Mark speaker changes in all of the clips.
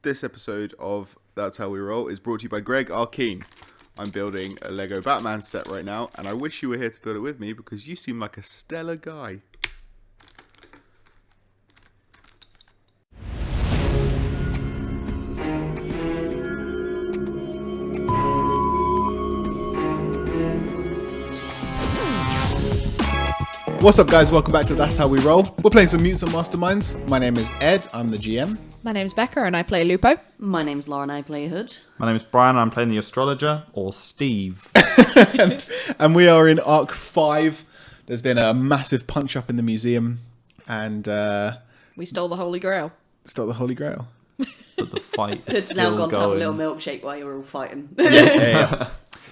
Speaker 1: This episode of That's How We Roll is brought to you by Greg Arkeen. I'm building a Lego Batman set right now, and I wish you were here to build it with me because you seem like a stellar guy. What's up, guys? Welcome back to That's How We Roll. We're playing some Mutants Masterminds. My name is Ed. I'm the GM.
Speaker 2: My name's Becca and I play Lupo.
Speaker 3: My name's Lauren, I play Hood.
Speaker 4: My name is Brian, I'm playing the Astrologer, or Steve.
Speaker 1: and we are in Arc 5. There's been a massive punch-up in the museum, and
Speaker 2: We stole the Holy Grail.
Speaker 1: stole the Holy Grail.
Speaker 4: But the fight is
Speaker 3: Hood's
Speaker 4: still
Speaker 3: now gone
Speaker 4: going.
Speaker 3: to have a little milkshake while you were all fighting.
Speaker 1: Yeah.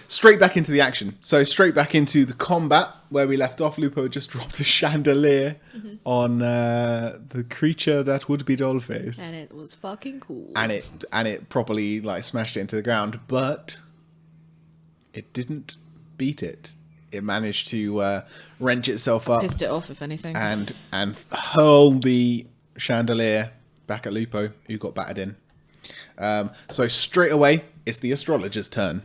Speaker 1: Straight back into the action. So straight back into the combat where we left off. Lupo had just dropped a chandelier on the creature that would be Dollface.
Speaker 2: And it was fucking cool.
Speaker 1: And it properly like smashed it into the ground, but it didn't beat it. It managed to wrench itself up
Speaker 2: Pissed it off, if anything.
Speaker 1: and hurl the chandelier back at Lupo, who got battered in. So straight away, it's the Astrologer's turn.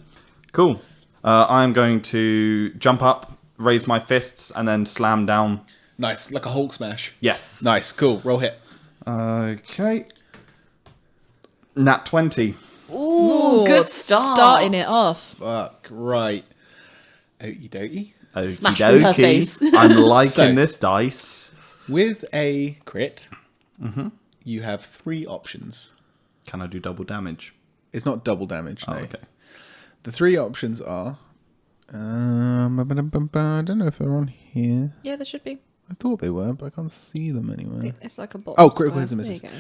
Speaker 4: Cool. I'm going to jump up, raise my fists, and then slam down.
Speaker 1: Nice, like a Hulk smash.
Speaker 4: Yes.
Speaker 1: Nice, cool. Roll hit.
Speaker 4: Okay. Nat 20.
Speaker 2: Ooh,
Speaker 3: good start.
Speaker 2: Starting it off.
Speaker 1: Fuck, right. Okie dokie.
Speaker 4: Okie
Speaker 3: Smash through her
Speaker 4: dokie.
Speaker 3: face.
Speaker 4: I'm liking
Speaker 1: So-
Speaker 4: this dice.
Speaker 1: With a crit, you have 3 options.
Speaker 4: Can I do double damage?
Speaker 1: It's not double damage, no.
Speaker 4: Oh, okay.
Speaker 1: The 3 options are... I don't know if they're on here.
Speaker 2: Yeah, there should be.
Speaker 1: I thought they were, but I can't see them anywhere.
Speaker 2: It's like a box.
Speaker 1: Oh, critical hits and
Speaker 2: There
Speaker 1: misses.
Speaker 2: you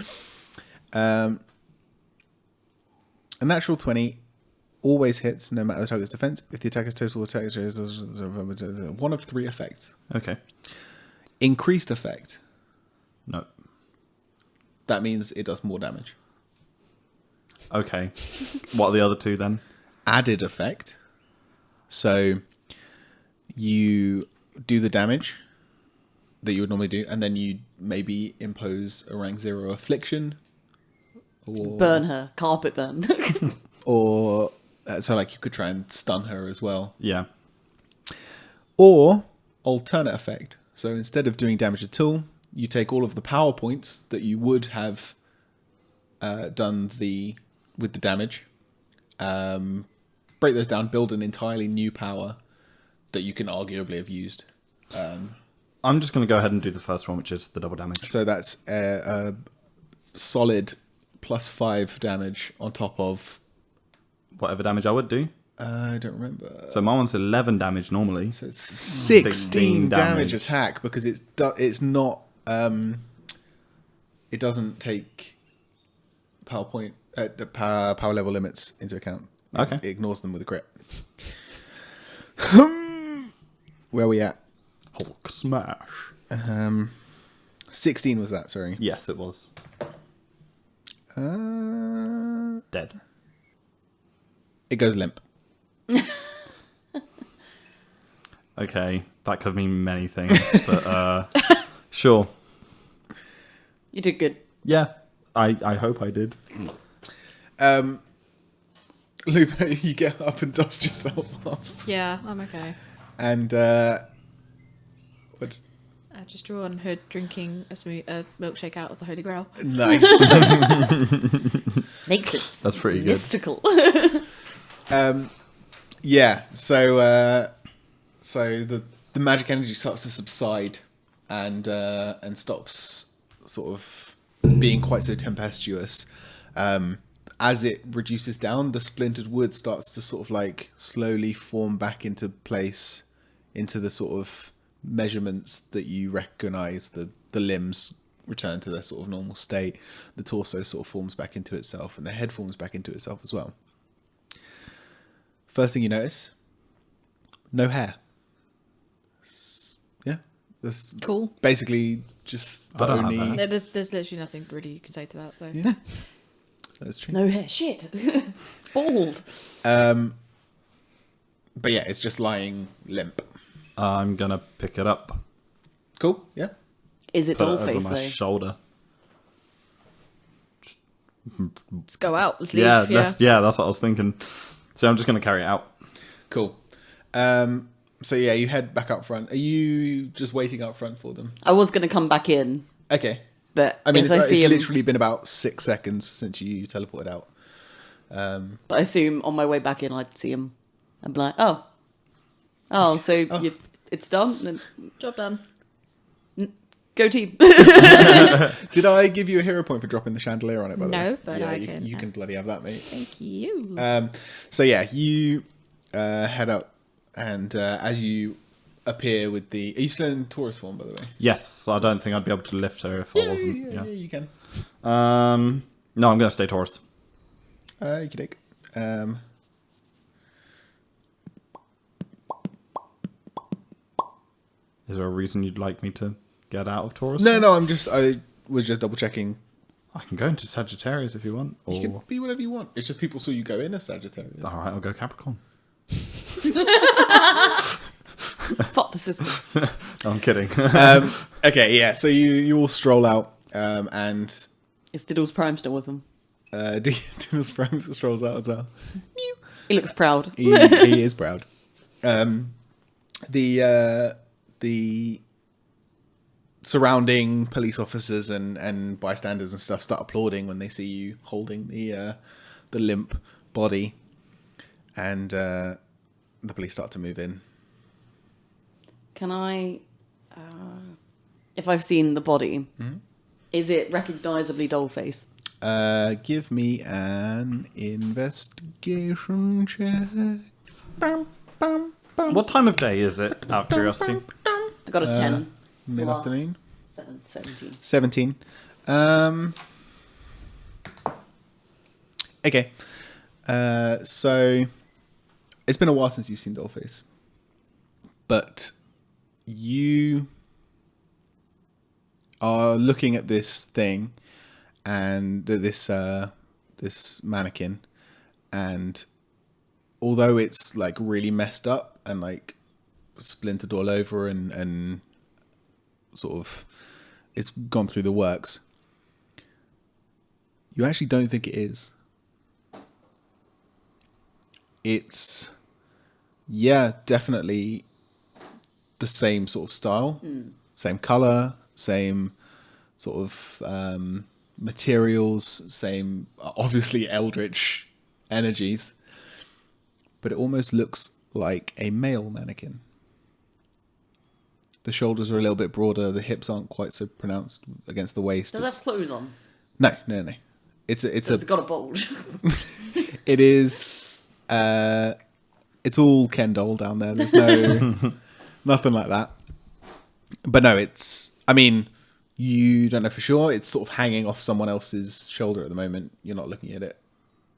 Speaker 2: go.
Speaker 1: A natural 20 always hits no matter the target's defense. If the attacker's total attack is one of 3 effects.
Speaker 4: Okay.
Speaker 1: Increased effect.
Speaker 4: No.
Speaker 1: That means it does more damage.
Speaker 4: Okay. What are the other 2 then?
Speaker 1: Added effect. So you do the damage that you would normally do, and then you maybe impose a rank 0 affliction. Or,
Speaker 3: Burn her. Carpet burn.
Speaker 1: Or, so like you could try and stun her as well.
Speaker 4: Yeah.
Speaker 1: Or alternate effect. So instead of doing damage at all, you take all of the power points that you would have done with the damage, break those down, build an entirely new power that you can arguably have used.
Speaker 4: I'm just going to go ahead and do the first one, which is the double damage.
Speaker 1: So that's a solid +5 damage on top of...
Speaker 4: Whatever damage I would do.
Speaker 1: I don't remember.
Speaker 4: So my one's 11 damage normally.
Speaker 1: So it's 16
Speaker 4: 16
Speaker 1: damage
Speaker 4: damage.
Speaker 1: attack because it's not... it doesn't take power level limits into account.
Speaker 4: Okay.
Speaker 1: It ignores them with a crit. Where are we at?
Speaker 4: Hulk smash.
Speaker 1: 16 was that, sorry.
Speaker 4: Yes, it was. Dead.
Speaker 1: It goes limp.
Speaker 4: Okay, that could mean many things, but sure.
Speaker 3: You did good.
Speaker 4: Yeah, I hope I did.
Speaker 1: Lupo, you get up and dust yourself off.
Speaker 2: Yeah, I'm okay.
Speaker 1: And, what?
Speaker 2: I just drew on Hood drinking a milkshake out of the Holy Grail.
Speaker 1: Nice.
Speaker 3: Makes it
Speaker 4: That's pretty good.
Speaker 3: mystical.
Speaker 1: Yeah, so the magic energy starts to subside and stops sort of being quite so tempestuous. As it reduces down, the splintered wood starts to sort of like slowly form back into place, into the sort of measurements that you recognize. The limbs return to their sort of normal state. The torso sort of forms back into itself, and the head forms back into itself as well. First thing you notice, no hair. Yeah, that's
Speaker 2: Cool.
Speaker 1: basically just the
Speaker 4: I don't have
Speaker 1: only.
Speaker 4: hair.
Speaker 2: There's literally nothing really you can say to that. So.
Speaker 1: Yeah, that's true.
Speaker 3: No hair. Shit. Bald.
Speaker 1: But yeah, it's just lying limp.
Speaker 4: I'm gonna pick it up,
Speaker 1: Cool. Yeah.
Speaker 3: Is it
Speaker 4: put it over
Speaker 3: Dollface
Speaker 4: my
Speaker 3: though?
Speaker 4: shoulder. Just
Speaker 2: Let's go out. Let's leave.
Speaker 4: Yeah,
Speaker 2: Yeah.
Speaker 4: that's what I was thinking. So I'm just going to carry it out.
Speaker 1: Cool. So yeah, you head back out front. Are you just waiting out front for them?
Speaker 3: I was going to come back in,
Speaker 1: Okay.
Speaker 3: but
Speaker 1: I mean,
Speaker 3: as I
Speaker 1: it's
Speaker 3: see him,
Speaker 1: literally been about 6 seconds since you teleported out.
Speaker 3: but I assume on my way back in, I'd see him. I'd be like, so it's done. And
Speaker 2: Job done.
Speaker 3: go team.
Speaker 1: Did I give you a hero point for dropping the chandelier on it, by the way?
Speaker 2: No, but
Speaker 1: yeah,
Speaker 2: I
Speaker 1: you,
Speaker 2: can.
Speaker 1: You can bloody have that, mate.
Speaker 2: Thank you.
Speaker 1: So yeah, you head up, and as you appear with the... Are you still in Taurus form, by the way?
Speaker 4: Yes, I don't think I'd be able to lift her if I wasn't.
Speaker 1: Yeah, you can.
Speaker 4: No, I'm going to stay Taurus.
Speaker 1: You can take...
Speaker 4: Is there a reason you'd like me to get out of Taurus?
Speaker 1: No, I was just double checking.
Speaker 4: I can go into Sagittarius if you want. Or...
Speaker 1: You can be whatever you want. It's just people saw you go in as Sagittarius.
Speaker 4: All right, I'll go Capricorn.
Speaker 3: Fuck the system.
Speaker 4: No, I'm kidding.
Speaker 1: Okay, yeah. So you all stroll out, and
Speaker 3: Is Diddles Prime still with him?
Speaker 1: Dennis Prime strolls out as well.
Speaker 3: He looks proud.
Speaker 1: He is proud. The surrounding police officers and bystanders and stuff start applauding when they see you holding the limp body, and the police start to move in.
Speaker 3: Can I, if I've seen the body, is it recognisably Dollface?
Speaker 1: Give me an investigation check. Bam, bam, bam.
Speaker 4: What time of day is it, out of curiosity?
Speaker 3: I got a 10.
Speaker 1: Mid-afternoon.
Speaker 3: 17.
Speaker 1: 17. Okay. So it's been a while since you've seen Dollface, but you are looking at this thing and this mannequin, and although it's like really messed up and like splintered all over and sort of it's gone through the works, you actually don't think it is. It's, yeah, definitely the same sort of style, same color, same sort of materials, same obviously eldritch energies, but it almost looks like a male mannequin. The shoulders are a little bit broader. The hips aren't quite so pronounced against the waist.
Speaker 3: Does it have clothes on?
Speaker 1: No. It's
Speaker 3: got a bulge.
Speaker 1: It is. It's all Ken doll down there. There's no nothing like that. But no, it's. I mean, you don't know for sure. It's sort of hanging off someone else's shoulder at the moment. You're not looking at it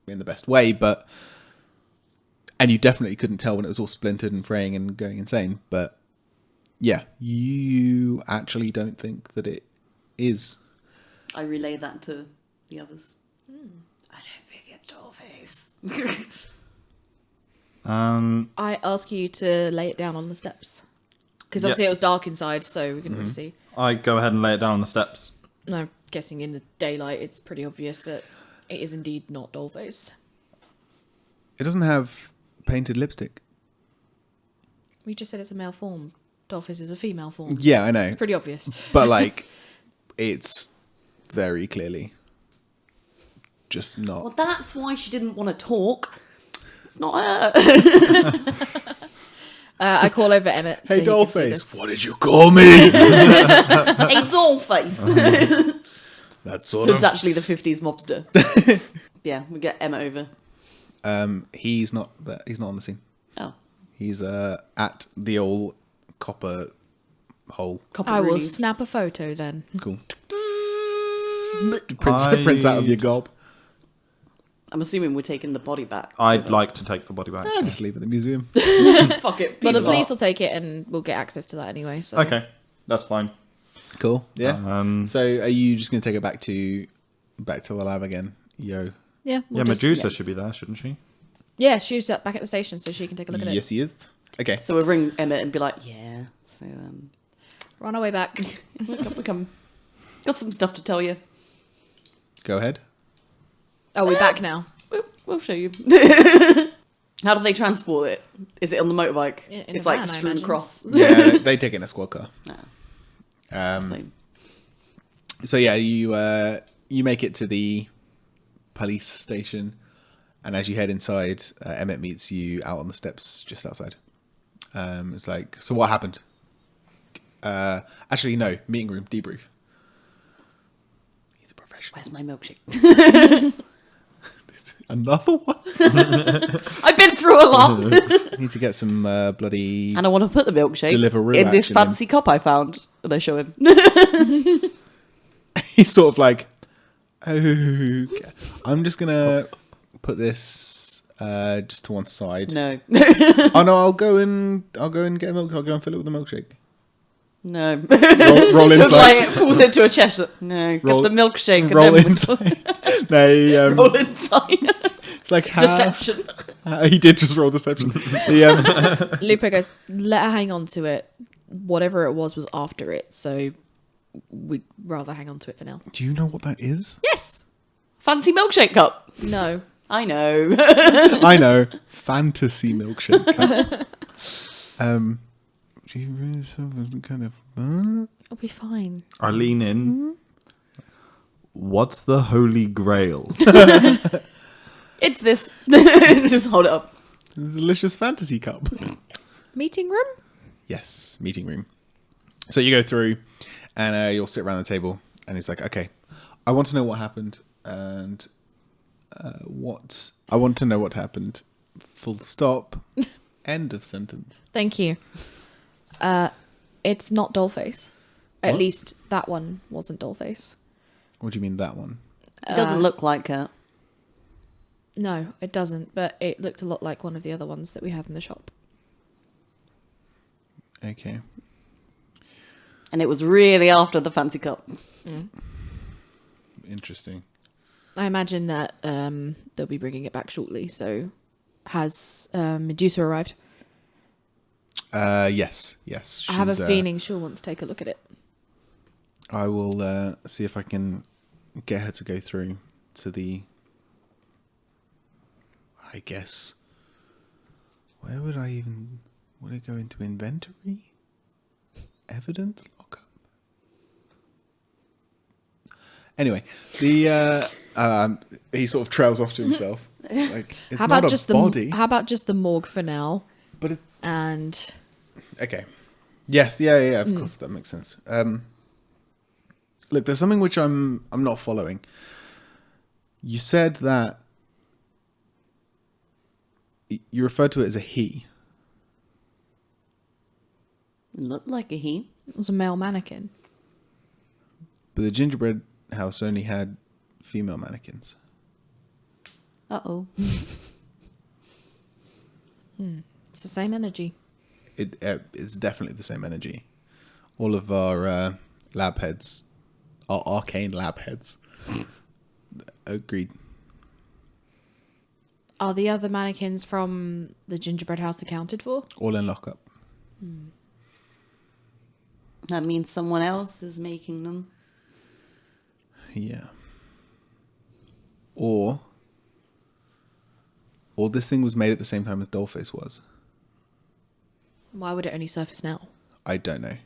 Speaker 1: in the best way, and you definitely couldn't tell when it was all splintered and fraying and going insane. But yeah, you actually don't think that it is.
Speaker 3: I relay that to the others. I don't think it's Dollface.
Speaker 2: I ask you to lay it down on the steps. Because obviously it was dark inside, so we couldn't really see.
Speaker 4: I go ahead and lay it down on the steps.
Speaker 2: No, I'm guessing in the daylight it's pretty obvious that it is indeed not Dollface.
Speaker 1: It doesn't have painted lipstick.
Speaker 2: We just said it's a male form. Dollface is a female form.
Speaker 1: Yeah, I know.
Speaker 2: It's pretty obvious.
Speaker 1: But like, it's very clearly just not.
Speaker 3: Well, that's why she didn't want to talk. It's not her.
Speaker 2: I call over Emmett.
Speaker 1: Hey,
Speaker 2: so he can see
Speaker 1: Dollface,
Speaker 2: this.
Speaker 1: what did you call me?
Speaker 3: Hey, Dollface.
Speaker 1: That sort
Speaker 3: It's
Speaker 1: of.
Speaker 3: actually the 50s mobster. Yeah, we get Emma over.
Speaker 1: He's not there. He's not on the scene.
Speaker 3: Oh.
Speaker 1: He's at the old copper hole.
Speaker 2: I will
Speaker 3: Rooney.
Speaker 2: snap a photo then.
Speaker 1: Cool. Prince out of your gob.
Speaker 3: I'm assuming we're taking the body back.
Speaker 4: I'd
Speaker 3: with us.
Speaker 4: like to take the body back.
Speaker 1: Just leave it at the museum.
Speaker 3: Fuck it.
Speaker 2: But
Speaker 3: piece
Speaker 2: the
Speaker 3: of
Speaker 2: police
Speaker 3: art.
Speaker 2: will take it and we'll get access to that anyway. So.
Speaker 4: Okay, that's fine.
Speaker 1: Cool. Yeah. So are you just going to take it back to the lab again? Yo.
Speaker 2: Yeah.
Speaker 4: Yeah, Medusa should be there, shouldn't she?
Speaker 2: Yeah, she's back at the station so she can take a look at
Speaker 1: Yes,
Speaker 2: it.
Speaker 1: he is. Okay.
Speaker 3: So we'll ring Emmett and be like, yeah. So,
Speaker 2: We're on our way back.
Speaker 3: we come. Got some stuff to tell you.
Speaker 1: Go ahead.
Speaker 2: Are we back now?
Speaker 3: We'll show you. How do they transport it? Is it on the motorbike?
Speaker 2: In
Speaker 3: It's
Speaker 2: a
Speaker 3: like
Speaker 2: van, I
Speaker 3: strewn
Speaker 2: imagine.
Speaker 3: across.
Speaker 1: Yeah, they take it in a squad car.
Speaker 3: So,
Speaker 1: So yeah, you make it to the police station, and as you head inside, Emmett meets you out on the steps just outside. It's like, so what happened? Actually, no, meeting room debrief. He's a professional.
Speaker 3: where's my milkshake?
Speaker 1: Another one.
Speaker 3: I've been through a lot.
Speaker 1: Need to get some bloody.
Speaker 3: And I want to put the milkshake
Speaker 1: Deliveroo
Speaker 3: in this
Speaker 1: action in.
Speaker 3: fancy cup I found. And I show him.
Speaker 1: He's sort of like, okay. I'm just gonna put this just to one side.
Speaker 3: No.
Speaker 1: Oh no, I'll go and get a milk. I'll go and fill it with a milkshake.
Speaker 3: No.
Speaker 1: Roll
Speaker 3: Looks
Speaker 1: inside.
Speaker 3: like pulls it to a chest. No.
Speaker 1: Roll-
Speaker 3: Get the milkshake and
Speaker 1: Roll
Speaker 3: then
Speaker 1: inside. No,
Speaker 3: roll inside.
Speaker 1: it's like
Speaker 3: Deception.
Speaker 1: He did just roll deception. The,
Speaker 2: Lupo goes, let her hang on to it. Whatever it was after it, so we'd rather hang on to it for now.
Speaker 1: do you know what that is?
Speaker 2: Yes!
Speaker 3: Fancy milkshake cup.
Speaker 2: No.
Speaker 3: I know.
Speaker 1: I know. Fantasy milkshake. Do you really kind of?
Speaker 2: It'll be fine.
Speaker 4: I lean in. What's the Holy Grail?
Speaker 3: It's this. Just hold it up.
Speaker 1: Delicious fantasy cup.
Speaker 2: Meeting room?
Speaker 1: Yes, meeting room. So you go through, and you'll sit around the table, and he's like, "Okay, I want to know what happened, and I want to know what happened. Full stop. End of sentence."
Speaker 2: Thank you. It's not Dollface. At
Speaker 1: What?
Speaker 2: least that one wasn't Dollface.
Speaker 1: What do you mean that one?
Speaker 3: It doesn't look like her.
Speaker 2: No, it doesn't, but it looked a lot like one of the other ones that we had in the shop.
Speaker 1: Okay.
Speaker 3: And it was really after the fancy cup.
Speaker 1: Interesting.
Speaker 2: I imagine that they'll be bringing it back shortly, so has Medusa arrived?
Speaker 1: Yes.
Speaker 2: I have a
Speaker 1: she's,
Speaker 2: feeling she'll want to take a look at it.
Speaker 1: I will see if I can get her to go through to the. I guess. Where would I even? Would it go into inventory? Evidence lockup. Anyway, the he sort of trails off to himself. Like, it's
Speaker 2: How
Speaker 1: not
Speaker 2: about
Speaker 1: a
Speaker 2: just
Speaker 1: body,
Speaker 2: How about just the morgue for now?
Speaker 1: but it,
Speaker 2: And
Speaker 1: okay. Yes, yeah, of course that makes sense. Look, there's something which I'm not following. You said that you referred to it as a he.
Speaker 3: Looked like a he.
Speaker 2: it was a male mannequin.
Speaker 1: But the gingerbread house only had female mannequins.
Speaker 3: Uh-oh.
Speaker 2: It's the same energy.
Speaker 1: It's definitely the same energy. All of our lab heads, our arcane lab heads, agreed.
Speaker 2: Are the other mannequins from the gingerbread house accounted for?
Speaker 1: All in lockup.
Speaker 3: That means someone else is making them.
Speaker 1: Yeah. Or this thing was made at the same time as Dollface was.
Speaker 2: Why would it only surface now?
Speaker 1: I don't know.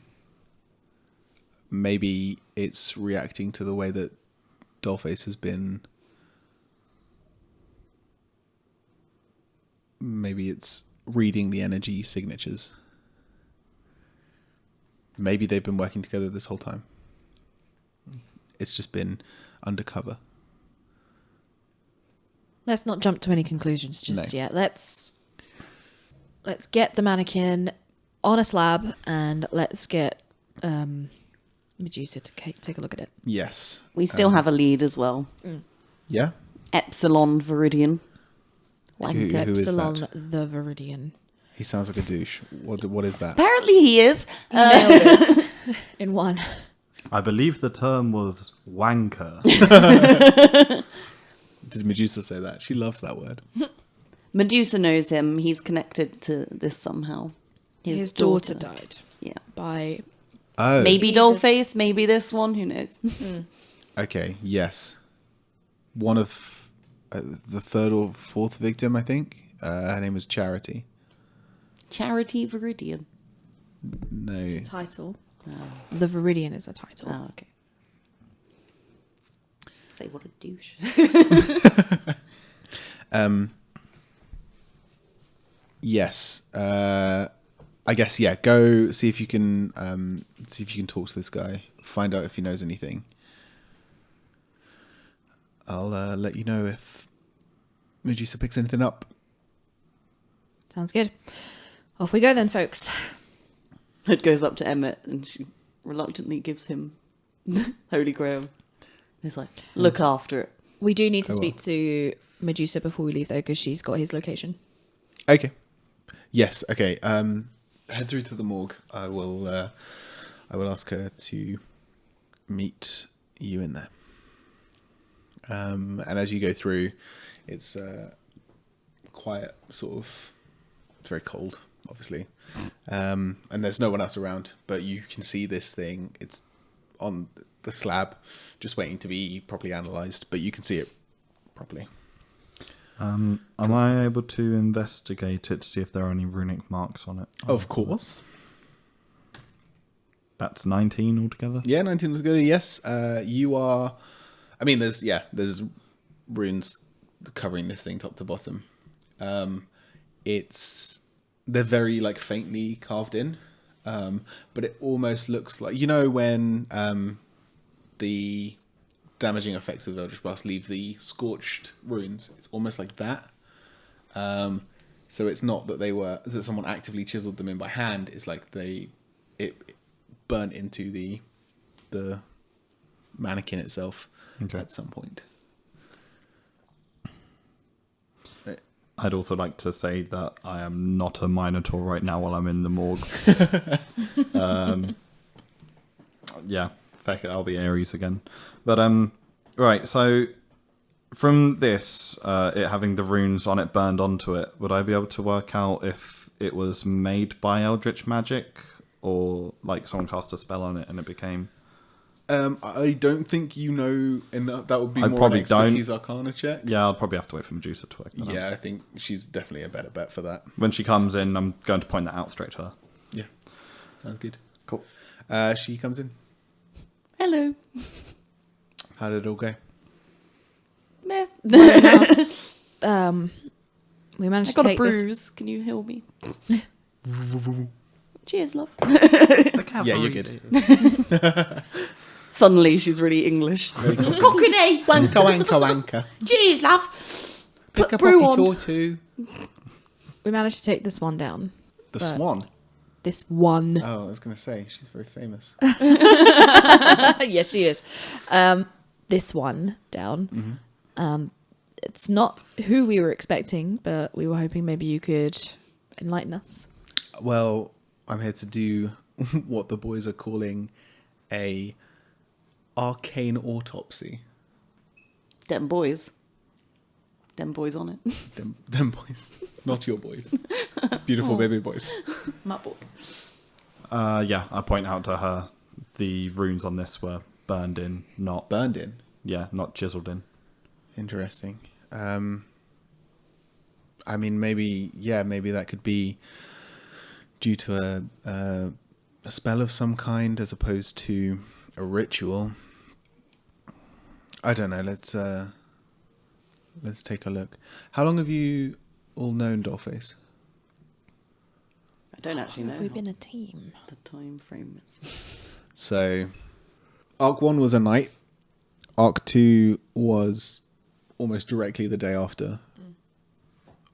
Speaker 1: Maybe it's reacting to the way that Dollface has been. Maybe it's reading the energy signatures. Maybe they've been working together this whole time. It's just been undercover.
Speaker 2: Let's not jump to any conclusions just
Speaker 1: No.
Speaker 2: yet. Let's get the mannequin on a slab and let's get Medusa to take a look at it.
Speaker 1: Yes.
Speaker 3: We still have a lead as well.
Speaker 1: Yeah?
Speaker 3: Epsilon Viridian.
Speaker 1: Who is
Speaker 2: Epsilon
Speaker 1: that?
Speaker 2: the Viridian.
Speaker 1: He sounds like a douche. What is that?
Speaker 3: Apparently he is.
Speaker 2: Nailed it in one.
Speaker 4: I believe the term was wanker.
Speaker 1: Did Medusa say that? She loves that word.
Speaker 3: Medusa knows him. He's connected to this somehow.
Speaker 2: His daughter died
Speaker 3: Yeah.
Speaker 2: by
Speaker 1: Oh.
Speaker 3: Maybe Dollface, maybe this one. Who knows?
Speaker 1: Okay, yes. One of the third or fourth victim, I think. Her name was Charity.
Speaker 3: Charity Viridian.
Speaker 1: No.
Speaker 2: Title. The Viridian is a title.
Speaker 3: Oh, okay. Say what a douche.
Speaker 1: Yes. I guess, yeah, go see if you can talk to this guy. Find out if he knows anything. I'll let you know if Medusa picks anything up.
Speaker 2: Sounds good. Off we go then, folks.
Speaker 3: Hood goes up to Emmett and she reluctantly gives him Holy Grail. He's like, look after it.
Speaker 2: We do need to speak to Medusa before we leave, though, because she's got his location.
Speaker 1: Okay. Yes. Okay. Head through to the morgue. I will ask her to meet you in there. And as you go through, it's quiet, sort of. It's very cold, obviously, and there's no one else around. But you can see this thing. It's on the slab, just waiting to be properly analysed. But you can see it properly.
Speaker 4: Am I able to investigate it to see if there are any runic marks on it?
Speaker 1: Of course.
Speaker 4: That's 19 altogether?
Speaker 1: Yeah, 19 was good. Yes, you are. I mean, there's runes covering this thing top to bottom. They're very like faintly carved in, but it almost looks like, you know, when the damaging effects of Eldritch Blast leave the scorched runes. It's almost like that. So it's not that someone actively chiseled them in by hand. It's like it burnt into the mannequin itself at some point.
Speaker 4: I'd also like to say that I am not a Minotaur right now while I'm in the morgue. Yeah, feck it, I'll be Ares again. But, right, so from this, it having the runes on it burned onto it, would I be able to work out if it was made by Eldritch magic or, like, someone cast a spell on it and it became...
Speaker 1: I don't think you know enough. That would be
Speaker 4: I
Speaker 1: more
Speaker 4: probably
Speaker 1: an expertise Arcana check.
Speaker 4: Yeah, I'll probably have to wait for Medusa to work that out.
Speaker 1: Yeah, I think she's definitely a better bet for that.
Speaker 4: When she comes in, I'm going to point that out straight to her.
Speaker 1: Yeah, sounds good.
Speaker 4: Cool.
Speaker 1: She comes in.
Speaker 3: Hello.
Speaker 1: How did it all go?
Speaker 3: Meh.
Speaker 2: We
Speaker 3: I
Speaker 2: managed to
Speaker 3: got a
Speaker 2: take this.
Speaker 3: bruise. Can you heal me? Cheers, love.
Speaker 1: Yeah, you're good.
Speaker 3: Suddenly she's really English. Cockney.
Speaker 1: Wanka, wanka, wanka.
Speaker 3: Cheers, love.
Speaker 1: Pick
Speaker 3: Put
Speaker 1: a
Speaker 3: brew
Speaker 1: poppy
Speaker 3: on.
Speaker 1: tortu.
Speaker 2: We managed to take this one down.
Speaker 1: The
Speaker 2: But-
Speaker 1: swan.
Speaker 2: This one.
Speaker 1: Oh, I was going to say, she's very famous.
Speaker 2: Yes, she is. This one down. It's not who we were expecting, but we were hoping maybe you could enlighten us.
Speaker 1: Well, I'm here to do what the boys are calling a arcane autopsy.
Speaker 3: Them boys. Them boys on it.
Speaker 1: Them boys. Not your boys. Beautiful baby boys.
Speaker 3: My boy.
Speaker 4: Yeah, I point out to her the runes on this were burned in, not...
Speaker 1: Burned in.
Speaker 4: Yeah, not chiseled in.
Speaker 1: Interesting. I mean, maybe that could be due to a spell of some kind as opposed to a ritual. I don't know. Let's take a look. How long have you all known Dollface?
Speaker 3: I don't actually know
Speaker 2: Have we
Speaker 3: how
Speaker 2: been a team?
Speaker 3: the time frame is.
Speaker 1: So, Arc 1 was a night. Arc 2 was almost directly the day after.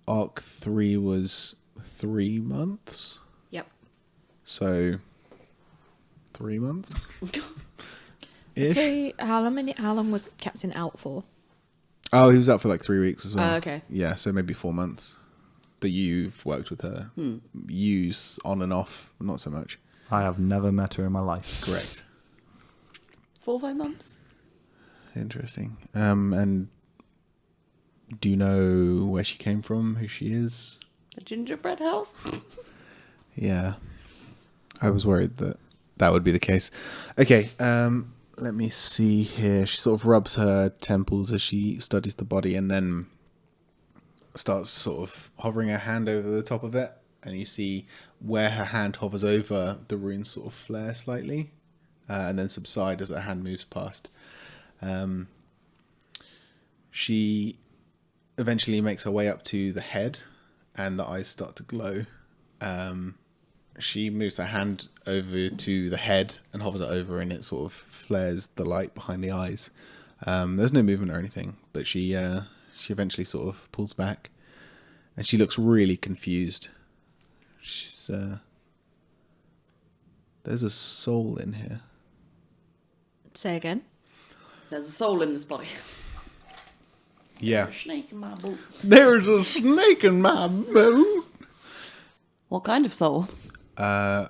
Speaker 1: Arc 3 was 3 months.
Speaker 2: Yep.
Speaker 1: So, 3 months?
Speaker 2: Let's
Speaker 1: Ish.
Speaker 2: say how long was Captain out for?
Speaker 1: Oh, he was out for like 3 weeks as well.
Speaker 2: Oh, okay.
Speaker 1: Yeah, so maybe 4 months that you've worked with her. Use on and off, not so much.
Speaker 4: I have never met her in my life.
Speaker 1: Correct.
Speaker 3: 4 or 5 months.
Speaker 1: Interesting. And do you know where she came from, who she is?
Speaker 3: The gingerbread house.
Speaker 1: Yeah. I was worried that would be the case. Okay, let me see here. She sort of rubs her temples as she studies the body, and then starts sort of hovering her hand over the top of it. And you see where her hand hovers over, the runes sort of flare slightly, and then subside as her hand moves past. She eventually makes her way up to the head, and the eyes start to glow. She moves her hand over to the head and hovers it over, and it sort of flares the light behind the eyes. There's no movement or anything, but she eventually sort of pulls back, and she looks really confused. She's there's a soul in here.
Speaker 2: Say again.
Speaker 3: There's a soul in this body.
Speaker 1: Yeah.
Speaker 3: There's a snake in my boot.
Speaker 1: There's a snake in my boot.
Speaker 3: What kind of soul?
Speaker 1: I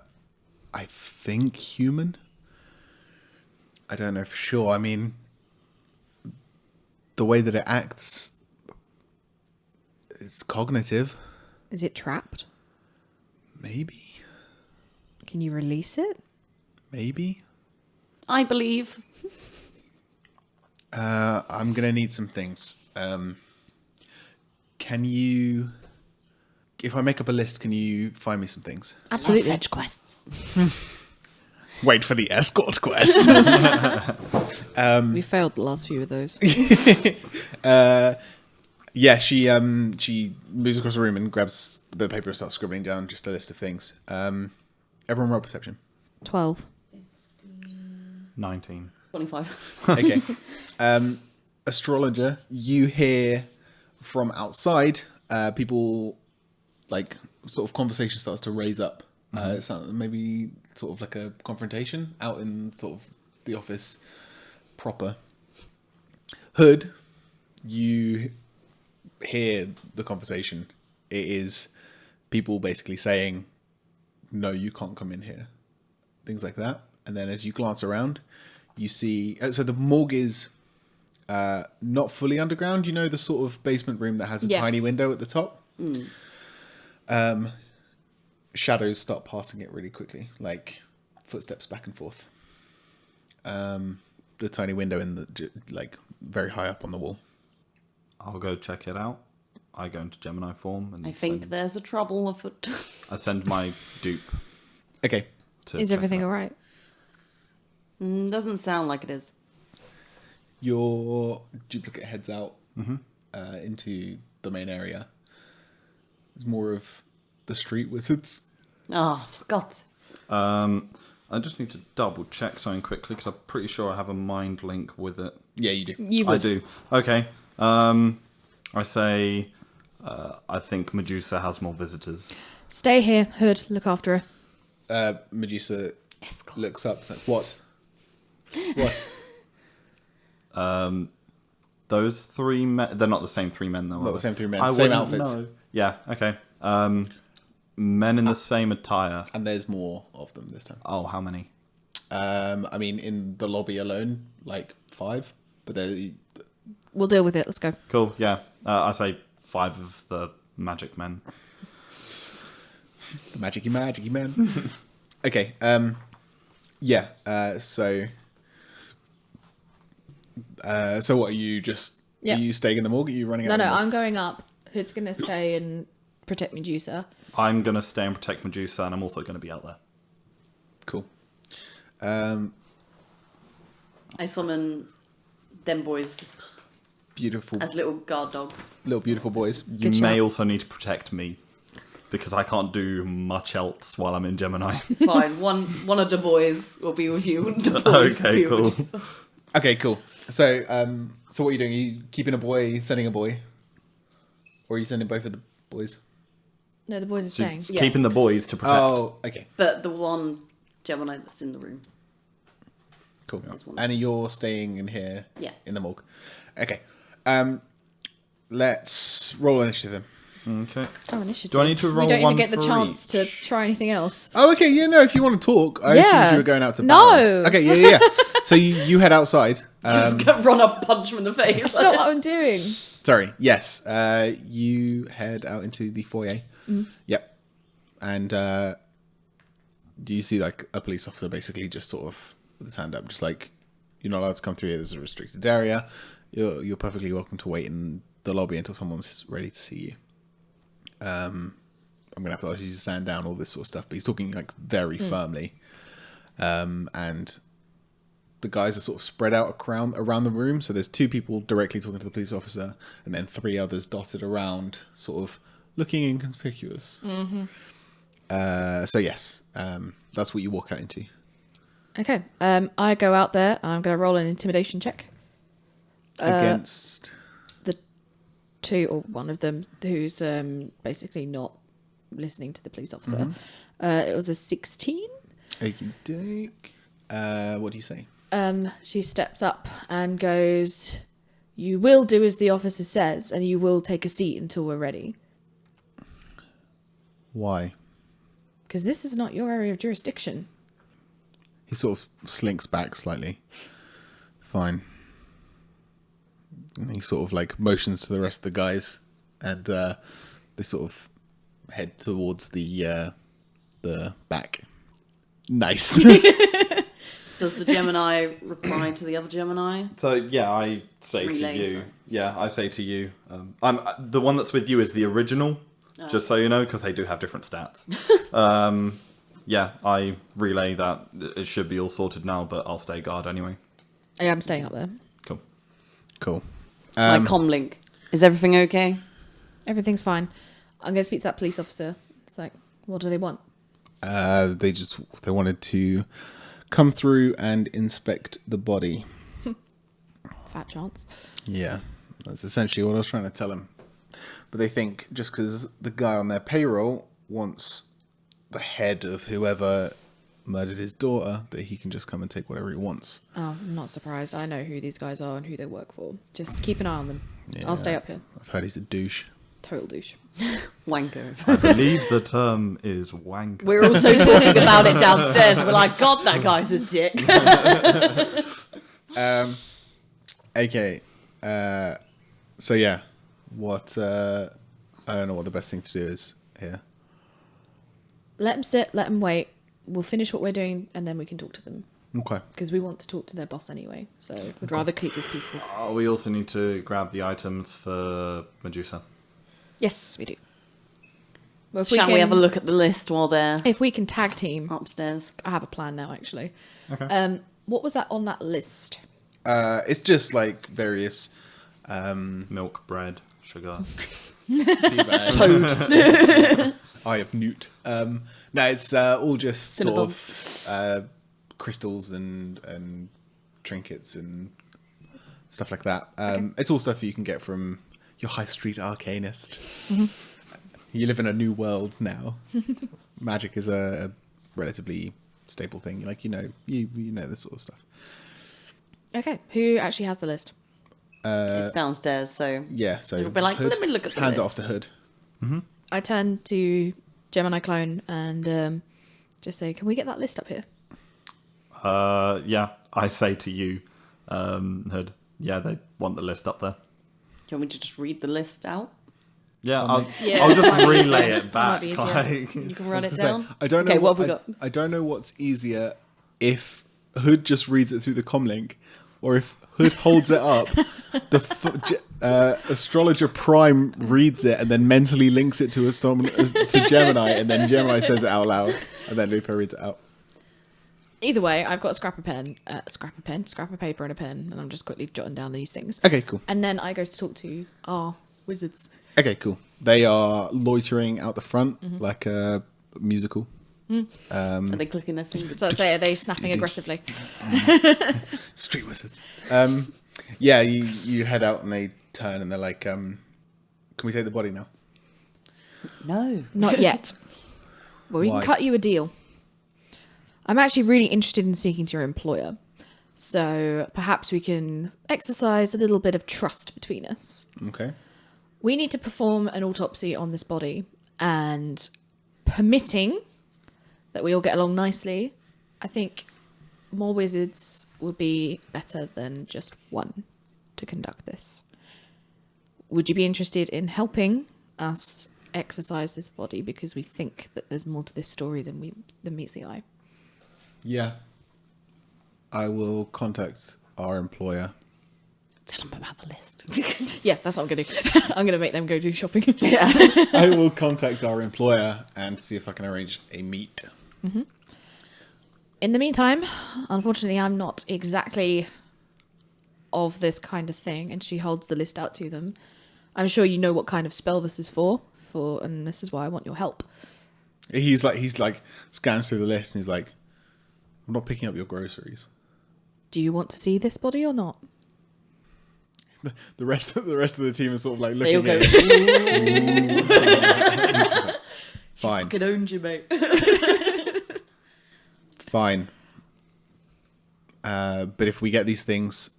Speaker 1: think human. I don't know for sure. I mean, the way that it acts, it's cognitive.
Speaker 2: Is it trapped?
Speaker 1: Maybe.
Speaker 2: Can you release it?
Speaker 1: Maybe.
Speaker 3: I believe.
Speaker 1: I'm going to need some things. Can you... If I make up a list, can you find me some things?
Speaker 2: Absolutely.
Speaker 3: Fetch quests.
Speaker 1: Wait for the escort quest.
Speaker 2: We failed the last few of those.
Speaker 1: Yeah, she moves across the room and grabs a bit of paper and starts scribbling down just a list of things. Everyone roll perception.
Speaker 2: 12.
Speaker 4: 19.
Speaker 3: 25.
Speaker 1: Okay. Astrologer, you hear from outside, people, like, sort of conversation starts to raise up. It sounds maybe sort of like a confrontation out in sort of the office proper. Hood, you hear the conversation. It is people basically saying, no, you can't come in here. Things like that. And then as you glance around, you see... So the morgue is not fully underground. You know, the sort of basement room that has a tiny window at the top? Shadows start passing it really quickly, like footsteps back and forth. The tiny window in the, like, very high up on the wall.
Speaker 4: I'll go check it out. I go into Gemini form and
Speaker 3: I think there's a trouble afoot.
Speaker 4: I send my dupe.
Speaker 1: Okay.
Speaker 2: Is everything all right?
Speaker 3: Doesn't sound like it is.
Speaker 1: Your duplicate heads out into the main area. It's more of the street wizards.
Speaker 3: Oh, for God's sake.
Speaker 4: I just need to double check something quickly because I'm pretty sure I have a mind link with it.
Speaker 1: Yeah, you do.
Speaker 2: You would.
Speaker 4: I do. Okay. I say I think Medusa has more visitors.
Speaker 2: Stay here, Hood. Look after her.
Speaker 1: Medusa
Speaker 3: Escort.
Speaker 1: looks up. Like, what? What?
Speaker 4: Those three men, they're not the same three men though.
Speaker 1: Not
Speaker 4: are
Speaker 1: the
Speaker 4: they?
Speaker 1: same three men.
Speaker 4: I
Speaker 1: Same
Speaker 4: wouldn't
Speaker 1: outfits.
Speaker 4: know. Yeah, okay. Men in the same attire.
Speaker 1: And there's more of them this time.
Speaker 4: Oh, how many?
Speaker 1: I mean, in the lobby alone, like 5. But they're...
Speaker 2: We'll deal with it. Let's go.
Speaker 4: Cool, yeah. I say 5 of the magic men.
Speaker 1: The magicy man. Okay. Yeah. So what are you just?
Speaker 2: Yeah.
Speaker 1: Are you staying in the morgue? Are you running out?
Speaker 2: No,
Speaker 1: of the morgue?
Speaker 2: I'm going up. Hood's going to stay and protect Medusa.
Speaker 4: I'm going to stay and protect Medusa, and I'm also going to be out there.
Speaker 1: Cool.
Speaker 3: I summon them boys
Speaker 1: Beautiful.
Speaker 3: as little guard dogs.
Speaker 1: Little beautiful boys.
Speaker 4: You
Speaker 2: Good
Speaker 4: may
Speaker 2: shout.
Speaker 4: also need to protect me, because I can't do much else while I'm in Gemini.
Speaker 3: It's fine. One of the boys will be with you. And the boys will
Speaker 4: Okay,
Speaker 3: be
Speaker 4: cool.
Speaker 3: with you.
Speaker 1: Okay. Cool. So so what are you doing? Are you keeping a boy, sending a boy, or are you sending both of the boys?
Speaker 2: No, the boys are staying.
Speaker 4: Just keeping the boys to protect.
Speaker 1: Oh, okay.
Speaker 3: But the one Gemini that's in the room.
Speaker 1: Cool.
Speaker 3: one.
Speaker 1: And you're staying in here?
Speaker 3: Yeah.
Speaker 1: In the morgue. Okay. Let's roll initiative then.
Speaker 4: Okay.
Speaker 2: Oh, initiative.
Speaker 4: Do I need to roll
Speaker 2: We don't
Speaker 4: one
Speaker 2: even get the
Speaker 4: for
Speaker 2: chance to
Speaker 4: each?
Speaker 2: try anything else.
Speaker 1: Oh, okay. Yeah, no. If you want to talk, I assumed you were going out to
Speaker 2: No.
Speaker 1: battle. Okay. Yeah. So you head outside.
Speaker 3: Just go run up, punch him in the face.
Speaker 2: That's not what I'm doing.
Speaker 1: Sorry. Yes. You head out into the foyer. Yep. And do you see like a police officer basically just sort of with his hand up, just like, you're not allowed to come through here. There's a restricted area. You're perfectly welcome to wait in the lobby until someone's ready to see you. I'm gonna have to ask you to stand down, all this sort of stuff. But he's talking like very firmly, and the guys are sort of spread out around the room. So there's 2 people directly talking to the police officer, and then 3 others dotted around, sort of looking inconspicuous. So yes, that's what you walk out into.
Speaker 2: Okay. I go out there and I'm going to roll an intimidation check.
Speaker 1: Against
Speaker 2: The 2 or one of them who's basically not listening to the police officer. It was a 16.
Speaker 1: Okey-doke. What do you say?
Speaker 2: She steps up and goes, "You will do as the officer says, and you will take a seat until we're ready.
Speaker 1: Why?
Speaker 2: Because this is not your area of jurisdiction."
Speaker 1: He sort of slinks back slightly. Fine. And he sort of like motions to the rest of the guys, and they sort of head towards the back. Nice.
Speaker 3: Does the Gemini reply to the other Gemini?
Speaker 4: So yeah, I say
Speaker 3: Relay,
Speaker 4: to you.
Speaker 3: sorry.
Speaker 4: Yeah, I say to you. I'm the one that's with you is the original, just so you know, because they do have different stats. Yeah, I relay that it should be all sorted now, but I'll stay guard anyway.
Speaker 2: Yeah, I'm staying up there.
Speaker 1: Cool.
Speaker 3: My comlink. Is everything okay?
Speaker 2: Everything's fine. I'm going to speak to that police officer. It's like, what do they want?
Speaker 1: They wanted to come through and inspect the body.
Speaker 2: Fat chance.
Speaker 1: Yeah, that's essentially what I was trying to tell him. But they think just because the guy on their payroll wants the head of whoever murdered his daughter, that he can just come and take whatever he wants.
Speaker 2: Oh, I'm not surprised. I know who these guys are and who they work for. Just keep an eye on them.
Speaker 1: Yeah,
Speaker 2: I'll stay up here.
Speaker 1: I've heard he's a douche.
Speaker 2: Total douche.
Speaker 3: Wanker.
Speaker 4: I believe the term is wank.
Speaker 3: We're also talking about it downstairs. We're like, God, that guy's a dick.
Speaker 1: Okay. So yeah, what? I don't know what the best thing to do is here.
Speaker 2: Let them sit, let them wait. We'll finish what we're doing and then we can talk to them.
Speaker 1: Okay.
Speaker 2: Because we want to talk to their boss anyway. So we'd rather keep this peaceful.
Speaker 4: We also need to grab the items for Medusa.
Speaker 2: Yes, we do. Well,
Speaker 3: Shall we have a look at the list while they're
Speaker 2: If we can tag team.
Speaker 3: upstairs?
Speaker 2: I have a plan now, actually.
Speaker 4: Okay.
Speaker 2: What was that on that list?
Speaker 1: It's just like various
Speaker 4: Milk, bread, sugar.
Speaker 1: Toad. Eye of Newt. No, it's all just
Speaker 3: Cinnabon.
Speaker 1: sort of crystals and trinkets and stuff like that. It's all stuff you can get from your high street arcanist. You live in a new world now. Magic is a relatively staple thing. Like, you know this sort of stuff.
Speaker 2: Okay, who actually has the list?
Speaker 3: It's downstairs, so
Speaker 1: Yeah, so
Speaker 3: it'll be like,
Speaker 1: Hood
Speaker 3: let me look at the
Speaker 1: hands it
Speaker 3: list.
Speaker 1: off to Hood.
Speaker 2: I turn to Gemini Clone and just say, can we get that list up here?
Speaker 4: Yeah, I say to you, Hood. Yeah, they want the list up there.
Speaker 3: Do you want me to just read the list out?
Speaker 4: Yeah,
Speaker 2: Yeah,
Speaker 4: I'll just
Speaker 2: might be
Speaker 4: relay
Speaker 2: easier.
Speaker 4: it back.
Speaker 2: Might be easier.
Speaker 4: Like,
Speaker 3: You can run it
Speaker 1: So,
Speaker 3: down.
Speaker 1: I don't know.
Speaker 3: Okay, what have we got?
Speaker 1: I don't know what's easier, if Hood just reads it through the comlink, or if Hood holds it up. Astrologer Prime reads it and then mentally links it to to Gemini, and then Gemini says it out loud, and then Lupo reads it out.
Speaker 2: Either way, I've got a scrap of paper and a pen, and I'm just quickly jotting down these things.
Speaker 1: Okay, cool.
Speaker 2: And then I go to talk to our wizards.
Speaker 1: Okay, cool. They are loitering out the front like a musical.
Speaker 3: Are they clicking their fingers?
Speaker 2: So I say, are they snapping aggressively?
Speaker 1: Street wizards. Yeah, you head out and they turn and they're like, can we take the body now?
Speaker 3: No.
Speaker 2: Not yet. Well, we
Speaker 1: Why?
Speaker 2: can cut you a deal. I'm actually really interested in speaking to your employer. So perhaps we can exercise a little bit of trust between us.
Speaker 1: Okay.
Speaker 2: We need to perform an autopsy on this body, and permitting that we all get along nicely, I think more wizards would be better than just one to conduct this. Would you be interested in helping us exercise this body, because we think that there's more to this story than meets the eye?
Speaker 1: Yeah. I will contact our employer.
Speaker 3: Tell them about the list.
Speaker 2: Yeah, that's what I'm going to do. I'm going to make them go do shopping.
Speaker 3: Yeah.
Speaker 1: I will contact our employer and see if I can arrange a meet.
Speaker 2: In the meantime, unfortunately, I'm not exactly of this kind of thing. And she holds the list out to them. I'm sure you know what kind of spell this is for, and this is why I want your help.
Speaker 1: He's like scans through the list and he's like, I'm not picking up your groceries.
Speaker 2: Do you want to see this body or not?
Speaker 1: The rest of the team is sort of like
Speaker 3: They all
Speaker 1: looking
Speaker 3: go,
Speaker 1: at it. Fine.
Speaker 3: fucking owned you, mate.
Speaker 1: Fine. But if we get these things,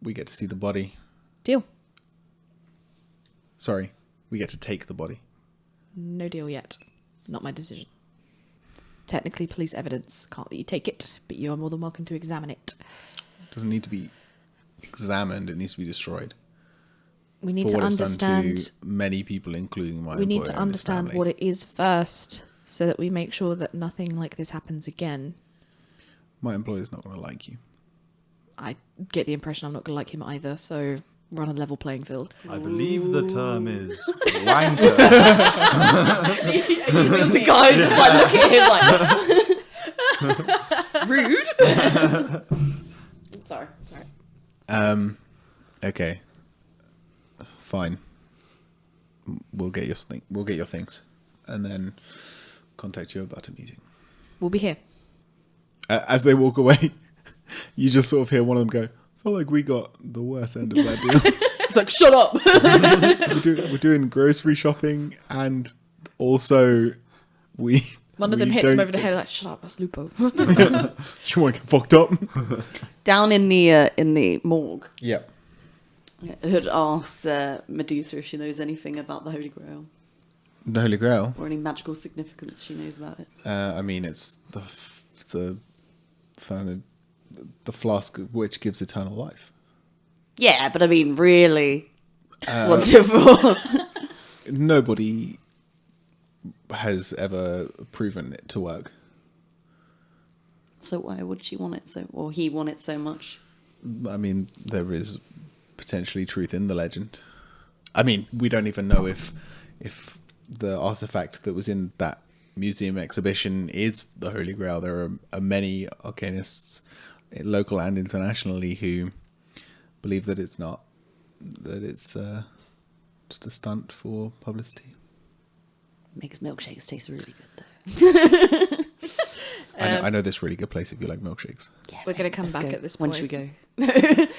Speaker 1: we get to see the body.
Speaker 2: Deal.
Speaker 1: Sorry, we get to take the body.
Speaker 2: No deal yet. Not my decision. Technically, police evidence. Can't let you take it, but you are more than welcome to examine it.
Speaker 1: It doesn't need to be examined, it needs to be destroyed.
Speaker 2: We need
Speaker 1: For
Speaker 2: to
Speaker 1: what it's done
Speaker 2: understand.
Speaker 1: to many people, including my
Speaker 2: We need
Speaker 1: employer
Speaker 2: to
Speaker 1: and his
Speaker 2: understand
Speaker 1: family.
Speaker 2: what it is first, so that we make sure that nothing like this happens again.
Speaker 1: My employer's not going to like you.
Speaker 2: I get the impression I'm not going to like him either, so we're on a level playing field.
Speaker 4: I believe the term is wanker.
Speaker 3: The guy just like look at him like rude. Sorry.
Speaker 1: Okay. Fine. We'll get your things, and then contact you about a meeting.
Speaker 2: We'll be here.
Speaker 1: As they walk away, you just sort of hear one of them go, I feel like we got the worst end of that deal.
Speaker 3: It's like, shut up.
Speaker 1: We're doing grocery shopping, and also
Speaker 2: One of them hits him
Speaker 1: don't
Speaker 2: over the
Speaker 1: get-
Speaker 2: head like, shut up, that's Lupo.
Speaker 1: You want to get fucked up?
Speaker 3: Down in the morgue,
Speaker 1: Yeah.
Speaker 3: Hood asks Medusa if she knows anything about the Holy Grail
Speaker 1: The Holy Grail.
Speaker 3: or any magical significance she knows about it.
Speaker 1: I mean, it's the flask which gives eternal life.
Speaker 3: Yeah, but I mean, really, what's it for?
Speaker 1: Nobody has ever proven it to work.
Speaker 3: So why would she want it or he want it so much?
Speaker 1: I mean, there is potentially truth in the legend. I mean, we don't even know if the artifact that was in that museum exhibition is the Holy Grail. There are many arcanists, local and internationally, who believe that it's not, that it's just a stunt for publicity.
Speaker 3: Makes milkshakes taste really good, though.
Speaker 1: I know this really good place if you like milkshakes.
Speaker 3: Yeah,
Speaker 2: We're going to come
Speaker 3: let's
Speaker 2: back
Speaker 3: go.
Speaker 2: at this
Speaker 3: When
Speaker 2: point.
Speaker 3: should we go?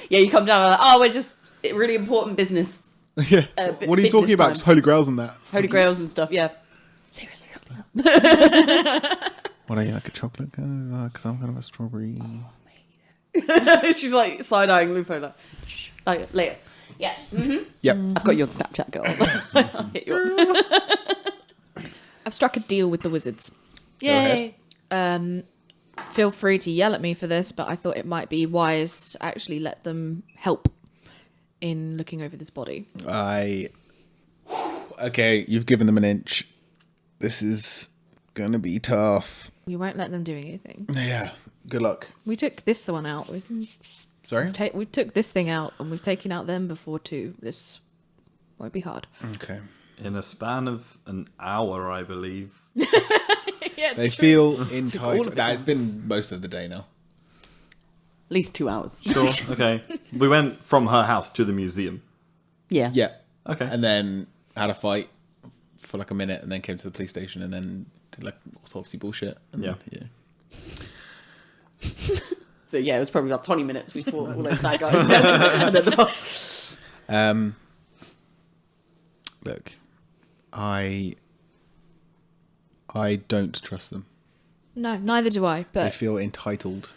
Speaker 3: Yeah, you come down and like, we're just really important business.
Speaker 1: Yeah. So what are you talking about?
Speaker 3: time.
Speaker 1: Just Holy Grails and that.
Speaker 3: Holy Grails and stuff, yeah. Seriously, help me out.
Speaker 1: What are you, like a chocolate? Because I'm kind of a strawberry.
Speaker 3: She's like side-eyeing Lupo like, shh, later. Yeah. Mm-hmm.
Speaker 1: Yep.
Speaker 3: I've got you on Snapchat, girl. I'll hit you up.
Speaker 2: I've struck a deal with the wizards.
Speaker 3: Yay.
Speaker 2: Feel free to yell at me for this, but I thought it might be wise to actually let them help in looking over this body.
Speaker 1: Okay, you've given them an inch. This is gonna be tough.
Speaker 2: We won't let them do anything.
Speaker 1: Yeah. Good luck.
Speaker 2: We took this one out. We took this thing out, and we've taken out them before too. This won't be hard.
Speaker 1: Okay.
Speaker 4: In a span of an hour, I believe.
Speaker 2: Yeah,
Speaker 1: They feel
Speaker 3: all of
Speaker 1: entitled.
Speaker 3: it
Speaker 1: Nah, it's been most of the day now.
Speaker 3: At least 2 hours.
Speaker 4: Sure. Okay. We went from her house to the museum.
Speaker 3: Yeah.
Speaker 1: Yeah.
Speaker 4: Okay.
Speaker 1: And then had a fight for like a minute, and then came to the police station, and then did like autopsy bullshit. And
Speaker 4: Yeah.
Speaker 3: So yeah, it was probably about 20 minutes we fought all those bad guys. And then the boss.
Speaker 1: Look, I don't trust them.
Speaker 2: No, neither do I.
Speaker 1: They
Speaker 2: But
Speaker 1: feel entitled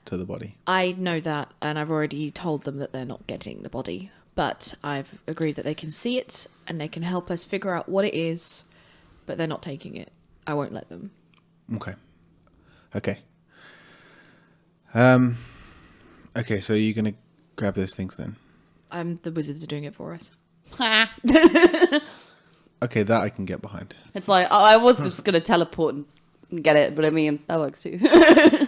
Speaker 1: to the body.
Speaker 2: I know that, and I've already told them that they're not getting the body. But I've agreed that they can see it, and they can help us figure out what it is, but they're not taking it. I won't let them.
Speaker 1: Okay. Okay, so you're gonna grab those things then?
Speaker 2: The wizards are doing it for us.
Speaker 1: Okay, that I can get behind.
Speaker 3: It's like, I was just going to teleport and get it, but I mean, that works too.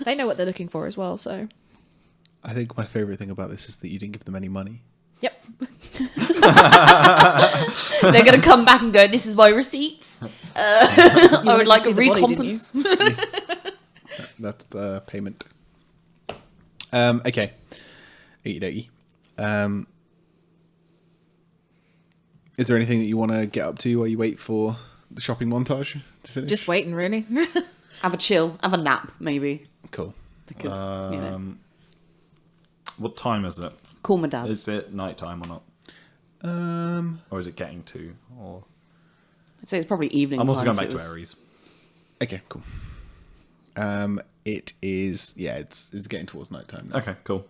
Speaker 2: They know what they're looking for as well, so
Speaker 1: I think my favourite thing about this is that you didn't give them any money.
Speaker 2: Yep.
Speaker 3: They're going to come back and go, this is my receipts. I would like a recompense.
Speaker 1: That's the payment. Okay. Okie dokie. Is there anything that you want to get up to while you wait for the shopping montage to finish?
Speaker 2: Just waiting, really.
Speaker 3: Have a chill. Have a nap, maybe.
Speaker 1: Cool.
Speaker 3: Because,
Speaker 4: What time is it?
Speaker 3: call my dad.
Speaker 4: Is it nighttime or not? Or is it getting to? Or
Speaker 3: I'd say it's probably evening
Speaker 4: I'm also
Speaker 3: time
Speaker 4: going
Speaker 3: if
Speaker 4: back
Speaker 3: it
Speaker 4: to
Speaker 3: was-
Speaker 4: Aries.
Speaker 1: Okay, cool. It is, yeah, it's getting towards nighttime now.
Speaker 4: Okay, cool.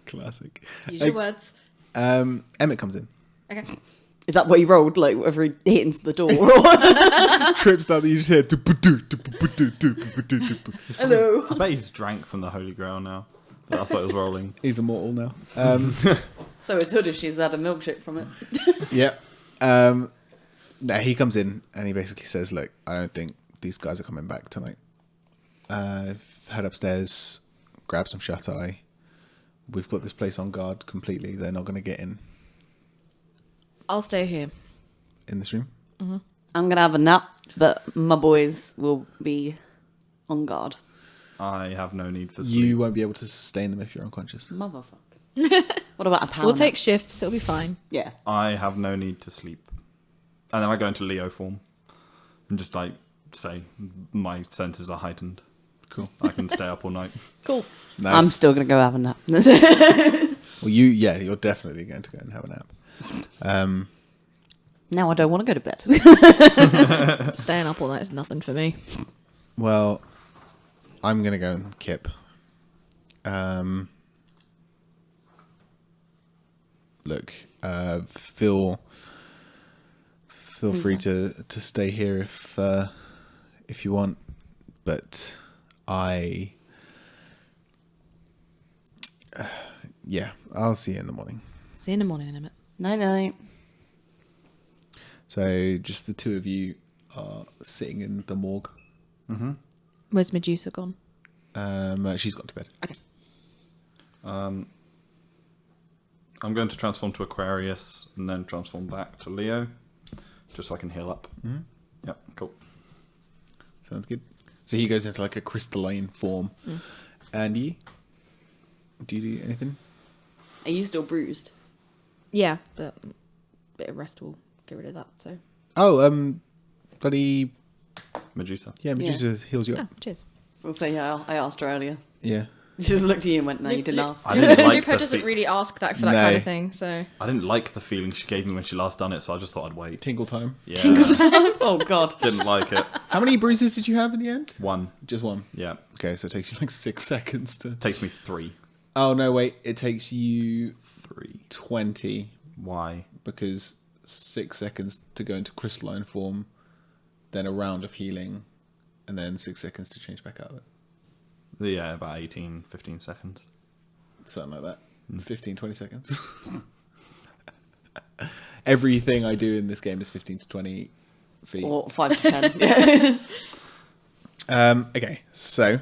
Speaker 1: Classic.
Speaker 2: Use your words.
Speaker 1: Emmett comes in.
Speaker 2: Okay.
Speaker 3: Is that what he rolled? Like, whatever he hit into the door?
Speaker 1: Trips down that you just hear.
Speaker 3: Hello.
Speaker 4: I bet he's drank from the Holy Grail now. That's what it was rolling.
Speaker 1: He's immortal now.
Speaker 3: So is Hood if she's had a milkshake from it.
Speaker 1: Yeah. No, he comes in and he basically says, look, I don't think these guys are coming back tonight. Head upstairs, grab some shut-eye. We've got this place on guard completely. They're not going to get in
Speaker 2: I'll stay here.
Speaker 1: this room.
Speaker 3: I'm going to have a nap, but my boys will be on guard.
Speaker 4: I have no need for sleep.
Speaker 1: You won't be able to sustain them if you're unconscious.
Speaker 3: Motherfucker. What about a power
Speaker 2: We'll
Speaker 3: nap?
Speaker 2: take shifts. It'll be fine.
Speaker 3: Yeah.
Speaker 4: I have no need to sleep. And then I go into Leo form and just like say my senses are heightened.
Speaker 1: Cool.
Speaker 4: I can stay up all night.
Speaker 2: Cool.
Speaker 1: Nice.
Speaker 3: I'm still going to go have a nap.
Speaker 1: Well, you're definitely going to go and have a nap.
Speaker 3: Now I don't want to go to bed.
Speaker 2: Staying up all night is nothing for me.
Speaker 1: Well, I'm going to go and kip. Look, feel free to stay here if you want, but yeah, I'll see you in the morning.
Speaker 2: See you in the morning, Emmett.
Speaker 3: Night.
Speaker 1: So just the two of you are sitting in the morgue.
Speaker 2: Where's Medusa gone?
Speaker 1: She's gone to bed.
Speaker 2: Okay.
Speaker 4: I'm going to transform to Aquarius and then transform back to Leo, just so I can heal up. Mm-hmm. Yep, cool.
Speaker 1: Sounds good. So he goes into like a crystalline form. And you? Do you do anything?
Speaker 3: Are you still bruised?
Speaker 2: Yeah, but a bit of rest will get rid of that. So.
Speaker 1: Oh, bloody
Speaker 4: Medusa.
Speaker 1: yeah, Medusa heals you
Speaker 2: Oh,
Speaker 1: up.
Speaker 2: cheers.
Speaker 3: So say I asked her earlier.
Speaker 1: Yeah.
Speaker 3: She just looked at you and went, no, you didn't ask.
Speaker 4: I didn't like
Speaker 2: Lupo
Speaker 4: the
Speaker 2: doesn't really ask that for that
Speaker 1: No.
Speaker 2: kind of thing, so.
Speaker 4: I didn't like the feeling she gave me when she last done it, so I just thought I'd wait.
Speaker 1: Tingle time.
Speaker 4: Yeah,
Speaker 3: Oh, God.
Speaker 4: didn't like it.
Speaker 1: How many bruises did you have in the end?
Speaker 4: One.
Speaker 1: Just one.
Speaker 4: Yeah,
Speaker 1: Okay, so it takes you like 6 seconds to.
Speaker 4: takes me 3.
Speaker 1: Oh no, wait! It takes you
Speaker 4: 3.
Speaker 1: 20
Speaker 4: Why?
Speaker 1: because 6 seconds to go into crystalline form, then a round of healing, and then 6 seconds to change back out of it.
Speaker 4: Yeah, about 18, 15 seconds.
Speaker 1: Something like that. 15, 20 seconds. Everything I do in this game is 15 to 20 feet.
Speaker 3: Or 5 to 10. Yeah.
Speaker 1: Okay, so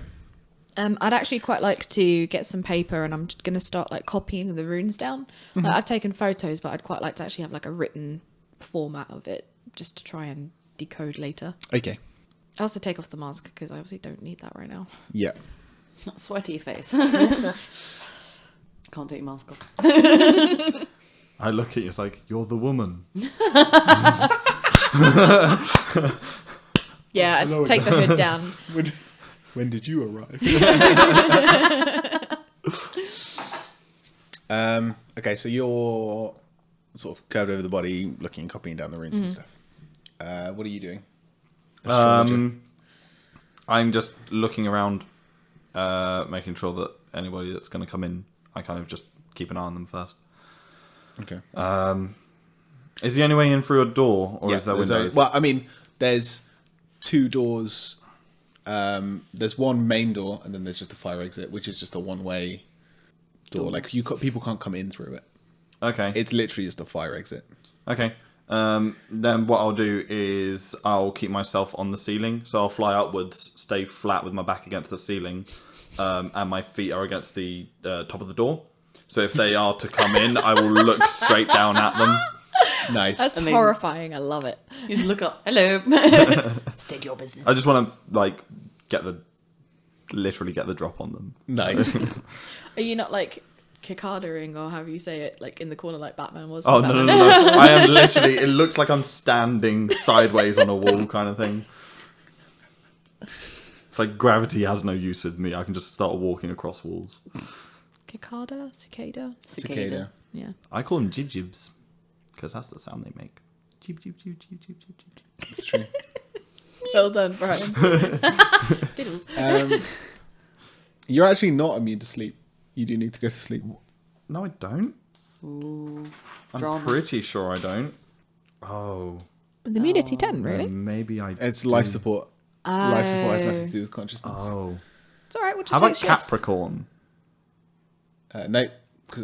Speaker 2: I'd actually quite like to get some paper, and I'm going to start like copying the runes down. Like, I've taken photos, but I'd quite like to actually have like a written format of it, just to try and decode later.
Speaker 1: okay,
Speaker 2: I also take off the mask because I obviously don't need that right now.
Speaker 1: yeah.
Speaker 3: Not sweaty face. Can't take your mask off.
Speaker 4: I look at you, it's like, you're the woman.
Speaker 2: Yeah, I'd take the hood down.
Speaker 1: When did you arrive? Okay, so you're sort of curved over the body, looking, copying down the runes and stuff. What are you doing? Astrologer.
Speaker 4: I'm just looking around, making sure that anybody that's going to come in, I kind of just keep an eye on them first.
Speaker 1: Okay.
Speaker 4: Is the only way in through a door, or
Speaker 1: Yeah,
Speaker 4: is there
Speaker 1: there's
Speaker 4: windows?
Speaker 1: well, I mean, there's 2 doors. There's one main door, and then there's just a fire exit, which is just a one-way door. Like people can't come in through it.
Speaker 4: Okay.
Speaker 1: It's literally just a fire exit.
Speaker 4: Okay. Then what I'll do is I'll keep myself on the ceiling. So I'll fly upwards, stay flat with my back against the ceiling, and my feet are against the top of the door. So if they are to come in, I will look straight down at them.
Speaker 1: Nice.
Speaker 2: That's
Speaker 3: Amazing.
Speaker 2: horrifying. I love it.
Speaker 3: You just look up. Hello. State your business.
Speaker 4: I just want to like literally get the drop on them.
Speaker 1: Nice.
Speaker 2: Are you not like kikardering or however you say it, like in the corner like Batman was?
Speaker 4: Oh,
Speaker 2: Batman.
Speaker 4: no. I am literally, it looks like I'm standing sideways on a wall kind of thing. It's like gravity has no use with me. I can just start walking across walls.
Speaker 2: Cicada?
Speaker 1: Cicada.
Speaker 2: Yeah.
Speaker 4: I call them jib-jibs because that's the sound they make. Jib, jib, jib, jib, jib, jib, jib.
Speaker 1: It's true.
Speaker 2: Well done, Brian. Diddles.
Speaker 1: You're actually not immune to sleep. You do need to go to sleep.
Speaker 4: No, I don't.
Speaker 3: Ooh,
Speaker 4: I'm
Speaker 3: drama.
Speaker 4: pretty sure I don't. Oh.
Speaker 2: The immunity 10, really?
Speaker 4: Maybe I
Speaker 1: It's
Speaker 4: do.
Speaker 1: life support. Life support has nothing to do with consciousness.
Speaker 4: Oh.
Speaker 2: It's alright, we'll just
Speaker 4: How about
Speaker 2: take shifts.
Speaker 4: Capricorn?
Speaker 1: No.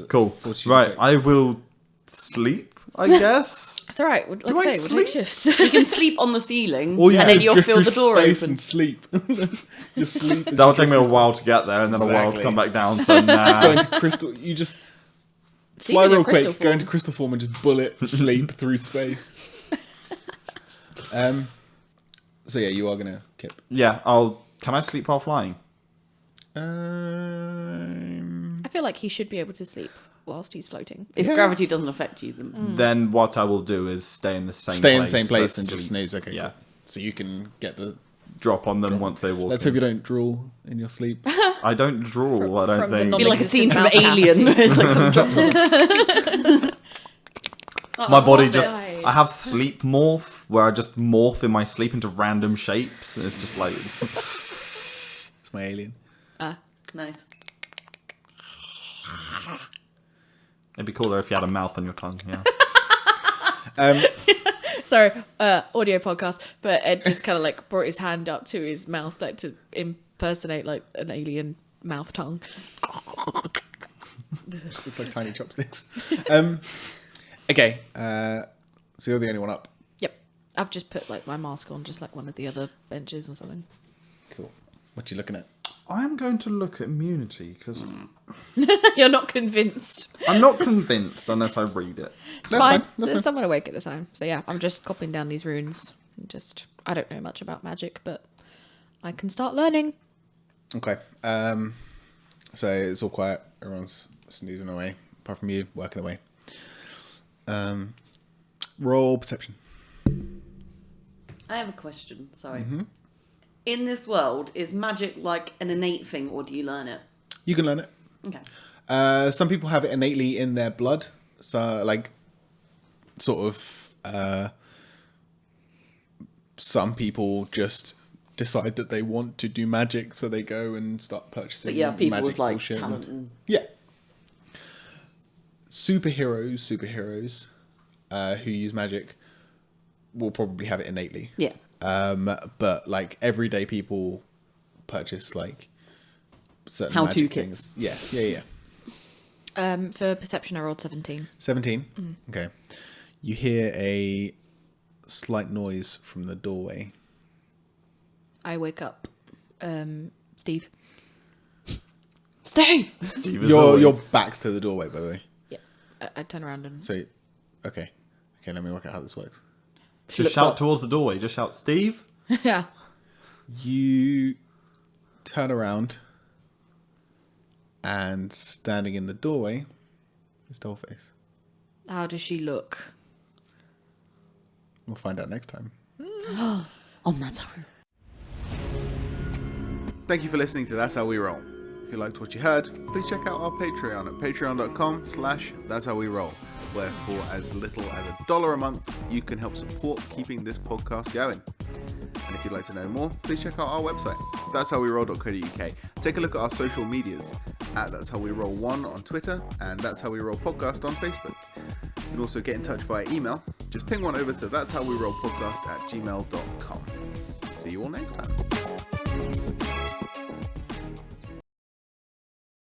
Speaker 4: Cool.
Speaker 1: What's your
Speaker 4: Right,
Speaker 1: effect?
Speaker 4: I will sleep, I guess.
Speaker 2: It's alright, like
Speaker 4: Do I
Speaker 2: I say, we'll
Speaker 4: sleep?
Speaker 2: take shifts.
Speaker 3: You can sleep on the ceiling,
Speaker 1: All you
Speaker 3: and
Speaker 1: do
Speaker 3: then
Speaker 1: is
Speaker 3: you'll
Speaker 1: drift
Speaker 3: feel
Speaker 1: through
Speaker 3: the door
Speaker 1: space
Speaker 3: open.
Speaker 1: and sleep. Just sleep. as
Speaker 4: That'll
Speaker 1: you
Speaker 4: take me
Speaker 1: drift
Speaker 4: a
Speaker 1: through
Speaker 4: while to get there, and then a while to
Speaker 1: Exactly.
Speaker 4: come back down. So
Speaker 1: space. Go
Speaker 4: nah.
Speaker 1: into crystal. You just
Speaker 2: Sleep
Speaker 1: fly
Speaker 2: in your
Speaker 1: real quick.
Speaker 2: crystal
Speaker 1: Go
Speaker 2: form.
Speaker 1: into crystal form and just bullet sleep through space. So yeah, you are gonna kip.
Speaker 4: Yeah, Can I sleep while flying?
Speaker 2: I feel like he should be able to sleep whilst he's floating.
Speaker 3: If
Speaker 1: Yeah.
Speaker 3: gravity doesn't affect you, then
Speaker 4: Then what I will do is stay in the same
Speaker 1: Stay
Speaker 4: place.
Speaker 1: in the same place
Speaker 4: but
Speaker 1: and just
Speaker 4: sleep.
Speaker 1: snooze. Okay,
Speaker 4: Yeah.
Speaker 1: cool. So you can get the.
Speaker 4: Drop on them once they walk
Speaker 1: Let's
Speaker 4: in.
Speaker 1: hope you don't drool in your sleep.
Speaker 4: I don't drool, I don't
Speaker 2: from the
Speaker 4: think.
Speaker 3: be like a scene from
Speaker 2: Mouth
Speaker 3: Alien,
Speaker 2: cavity.
Speaker 3: where it's like someone drops on.
Speaker 4: My body
Speaker 2: stop
Speaker 4: just...
Speaker 2: it.
Speaker 4: I have sleep morph, where I just morph in my sleep into random shapes. And it's just like...
Speaker 1: It's my alien.
Speaker 3: Nice.
Speaker 4: It'd be cooler if you had a mouth on your tongue, yeah.
Speaker 2: Sorry, audio podcast, but Ed just kind of like brought his hand up to his mouth like to impersonate like an alien mouth tongue.
Speaker 1: Just looks like tiny chopsticks. Okay, so you're the only one up.
Speaker 2: Yep. I've just put like my mask on just like one of the other benches or something.
Speaker 1: Cool. What you looking at?
Speaker 4: I am going to look at immunity, because
Speaker 2: You're not convinced.
Speaker 4: I'm not convinced unless I read it.
Speaker 2: It's
Speaker 1: That's
Speaker 2: fine.
Speaker 1: fine, that's
Speaker 2: There's
Speaker 1: fine.
Speaker 2: someone awake at the time. So yeah, I'm just copying down these runes. I don't know much about magic, but I can start learning.
Speaker 1: Okay. So it's all quiet. Everyone's snoozing away, apart from you working away. Roll perception.
Speaker 3: I have a question. Sorry. In this world, is magic like an innate thing, or do you learn it?
Speaker 1: You can learn it.
Speaker 3: Okay.
Speaker 1: Some people have it innately in their blood. So, like, sort of, some people just decide that they want to do magic, so they go and start purchasing
Speaker 3: But yeah, people
Speaker 1: magic
Speaker 3: with like
Speaker 1: bullshit.
Speaker 3: talent and
Speaker 1: Yeah. Superheroes who use magic will probably have it innately.
Speaker 3: yeah.
Speaker 1: But like everyday people purchase like certain
Speaker 3: How-to
Speaker 1: magic
Speaker 3: kits.
Speaker 1: things. Yeah.
Speaker 2: For perception, I rolled 17.
Speaker 1: 17. Okay. You hear a slight noise from the doorway.
Speaker 2: I wake up. Steve.
Speaker 3: Steve!
Speaker 4: Steve is
Speaker 1: Your
Speaker 4: always-
Speaker 1: back's to the doorway, by the way.
Speaker 2: Yeah. I turn around and
Speaker 1: So, okay, let me work out how this works.
Speaker 3: She
Speaker 4: Just
Speaker 3: looks
Speaker 4: shout
Speaker 3: up.
Speaker 4: towards the doorway. Just shout, Steve.
Speaker 2: yeah.
Speaker 1: You turn around, and standing in the doorway is Dollface.
Speaker 2: How does she look?
Speaker 1: We'll find out next time.
Speaker 3: On that time.
Speaker 1: Thank you for listening to That's How We Roll. If you liked what you heard, please check out our Patreon at patreon.com/That's How We Roll, where for as little as $1 a month, you can help support keeping this podcast going. And if you'd like to know more, please check out our website, that'showweroll.co.uk. Take a look at our social medias at That's How We Roll 1 on Twitter and That's How We Roll Podcast on Facebook. You can also get in touch via email. Just ping one over to that'showwerollpodcast@gmail.com. See you all next time.